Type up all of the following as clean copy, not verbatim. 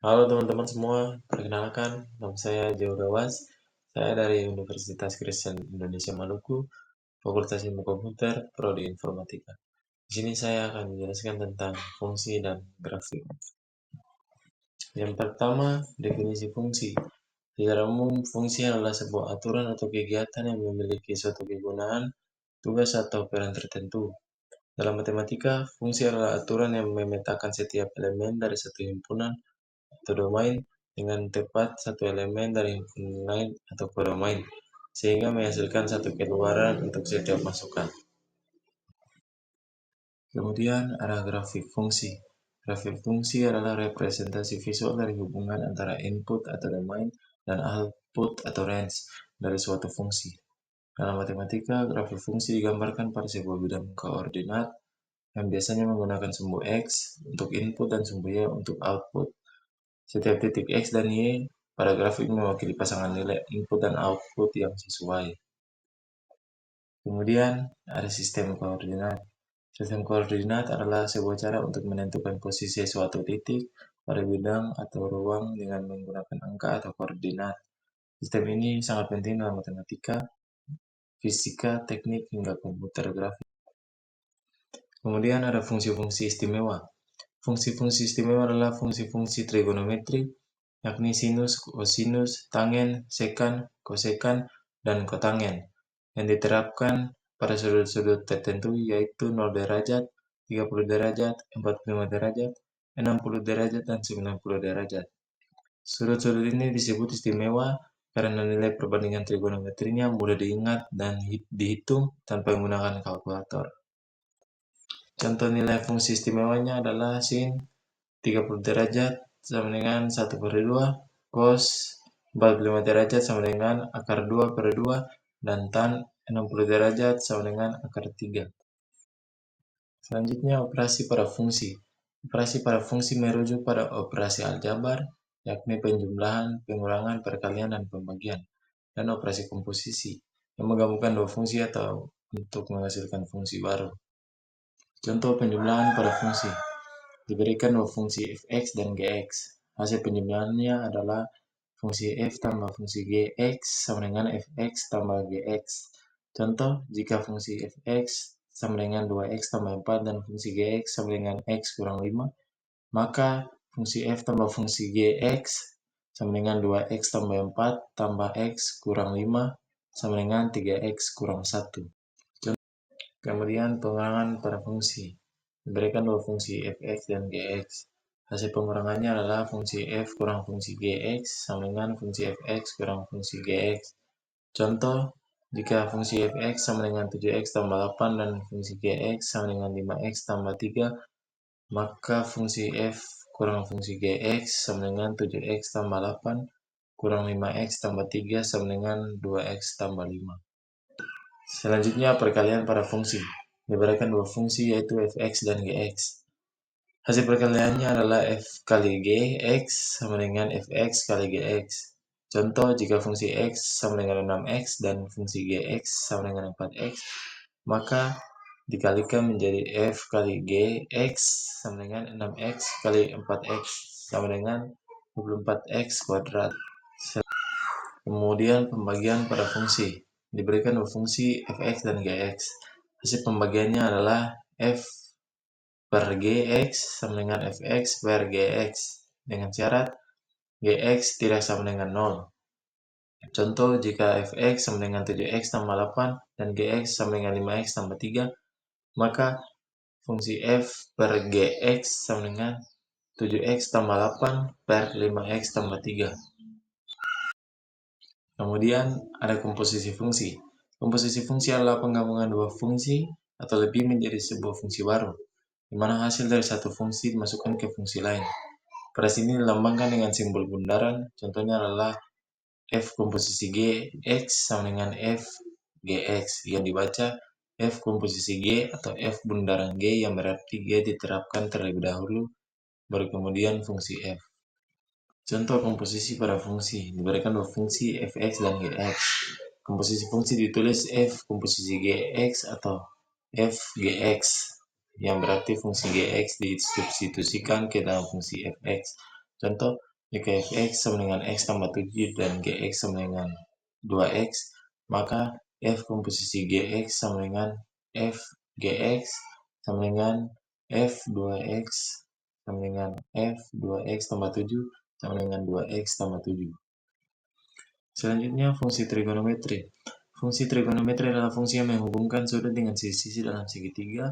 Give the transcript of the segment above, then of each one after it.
Halo teman-teman semua, perkenalkan nama saya Jauh Gawas. Saya dari Universitas Kristen Indonesia Maluku, Fakultas Ilmu Komputer, Prodi Informatika. Di sini saya akan menjelaskan tentang fungsi dan grafik. Yang pertama, definisi fungsi. Secara umum, fungsi adalah sebuah aturan atau kegiatan yang memiliki suatu kegunaan, tugas atau peran tertentu. Dalam matematika, fungsi adalah aturan yang memetakan setiap elemen dari satu himpunan atau domain dengan tepat satu elemen dari himpunan lain atau kodomain, sehingga menghasilkan satu keluaran untuk setiap masukan. Kemudian ada grafik fungsi. Grafik fungsi adalah representasi visual dari hubungan antara input atau domain dan output atau range dari suatu fungsi. Dalam matematika, grafik fungsi digambarkan pada sebuah bidang koordinat yang biasanya menggunakan sumbu X untuk input dan sumbu Y untuk output. Setiap titik X dan Y pada grafik mewakili pasangan nilai input dan output yang sesuai. Kemudian ada sistem koordinat. Sistem koordinat adalah sebuah cara untuk menentukan posisi suatu titik pada bidang atau ruang dengan menggunakan angka atau koordinat. Sistem ini sangat penting dalam matematika, fisika, teknik, hingga komputer grafik. Kemudian ada fungsi-fungsi istimewa. Fungsi-fungsi istimewa adalah fungsi-fungsi trigonometri, yakni sinus, kosinus, tangen, sekan, kosekan, dan kotangen, yang diterapkan pada sudut-sudut tertentu yaitu 0 derajat, 30 derajat, 45 derajat, 60 derajat, dan 90 derajat. Sudut-sudut ini disebut istimewa karena nilai perbandingan trigonometrinya mudah diingat dan dihitung tanpa menggunakan kalkulator. Contoh nilai fungsi istimewanya adalah sin 30 derajat sama dengan 1/2, cos 45 derajat sama dengan akar 2/2, dan tan 60 derajat sama dengan akar 3. Selanjutnya, operasi pada fungsi. Operasi pada fungsi merujuk pada operasi aljabar, yakni penjumlahan, pengurangan, perkalian, dan pembagian, dan operasi komposisi, yang menggabungkan dua fungsi atau untuk menghasilkan fungsi baru. Contoh penjumlahan pada fungsi. Diberikan dua fungsi fx dan gx. Hasil penjumlahannya adalah fungsi f tambah fungsi gx sama dengan fx tambah gx. Contoh, jika fungsi fx sama dengan 2x tambah 4 dan fungsi gx sama dengan x kurang 5, maka fungsi f tambah fungsi gx sama dengan 2x tambah 4 tambah x kurang 5 sama dengan 3x kurang 1. Kemudian pengurangan pada fungsi. Diberikan dua fungsi fx dan gx. Hasil pengurangannya adalah fungsi f kurang fungsi gx sama dengan fungsi fx kurang fungsi gx. Contoh, jika fungsi fx sama dengan 7x tambah 8 dan fungsi gx sama dengan 5x tambah 3, maka fungsi f kurang fungsi gx sama dengan 7x tambah 8 kurang 5x tambah 3 sama dengan 2x tambah 5. Selanjutnya, perkalian pada fungsi. Diberikan dua fungsi yaitu fx dan gx. Hasil perkaliannya adalah f kali gx sama dengan fx kali gx. Contoh, jika fungsi x sama dengan 6x dan fungsi gx sama dengan 4x, maka dikalikan menjadi f kali gx sama dengan 6x kali 4x sama dengan 24x kuadrat. Kemudian pembagian pada fungsi. Diberikan dua fungsi fx dan gx. Hasil pembagiannya adalah f per gx sama dengan fx per gx dengan syarat gx tidak sama dengan 0. Contoh, jika fx sama dengan 7x tambah 8 dan gx sama dengan 5x tambah 3, maka fungsi f per gx sama dengan 7x tambah 8 per 5x tambah 3. Kemudian ada komposisi fungsi. Komposisi fungsi adalah penggabungan dua fungsi atau lebih menjadi sebuah fungsi baru, di mana hasil dari satu fungsi dimasukkan ke fungsi lain. Pada sini dilambangkan dengan simbol bundaran, contohnya adalah f komposisi gx sama dengan f gx, yang dibaca f komposisi g atau f bundaran g, yang berarti g diterapkan terlebih dahulu, baru kemudian fungsi f. Contoh komposisi pada fungsi. Diberikan dua fungsi fx dan gx. Komposisi fungsi ditulis f komposisi gx atau f gx, yang berarti fungsi gx disubstitusikan ke dalam fungsi fx. Contoh, jika fx sama dengan x tambah 7 dan gx sama dengan 2x, maka f komposisi gx sama dengan f gx sama dengan f 2x sama dengan f 2x tambah 7 sama dengan 2x tambah 7. Selanjutnya, fungsi trigonometri. Fungsi trigonometri adalah fungsi yang menghubungkan sudut dengan sisi-sisi dalam segitiga,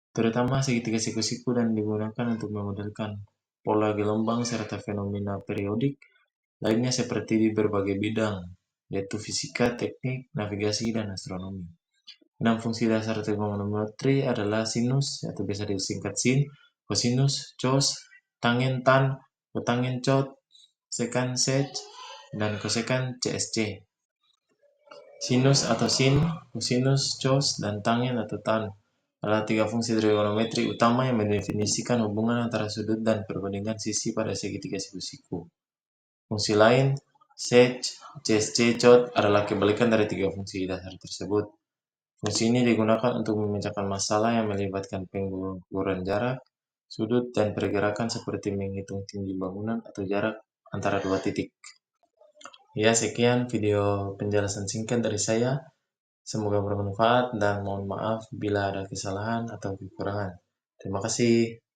terutama segitiga siku-siku, dan digunakan untuk memodelkan pola gelombang serta fenomena periodik lainnya seperti di berbagai bidang, yaitu fisika, teknik, navigasi, dan astronomi. 6 fungsi dasar trigonometri adalah sinus, atau biasa disingkat sin, kosinus, cos, tangen tan, kotangen cot, sekan sec, dan kosekan csc. Sinus atau sin, kosinus, cos, dan tangen atau tan adalah 3 fungsi trigonometri utama yang mendefinisikan hubungan antara sudut dan perbandingan sisi pada segitiga siku-siku. Fungsi lain, sec, csc, cot adalah kebalikan dari 3 fungsi dasar tersebut. Fungsi ini digunakan untuk memecahkan masalah yang melibatkan pengukuran jarak, sudut, dan pergerakan seperti menghitung tinggi bangunan atau jarak antara dua titik. Ya, sekian video penjelasan singkat dari saya. Semoga bermanfaat dan mohon maaf bila ada kesalahan atau kekurangan. Terima kasih.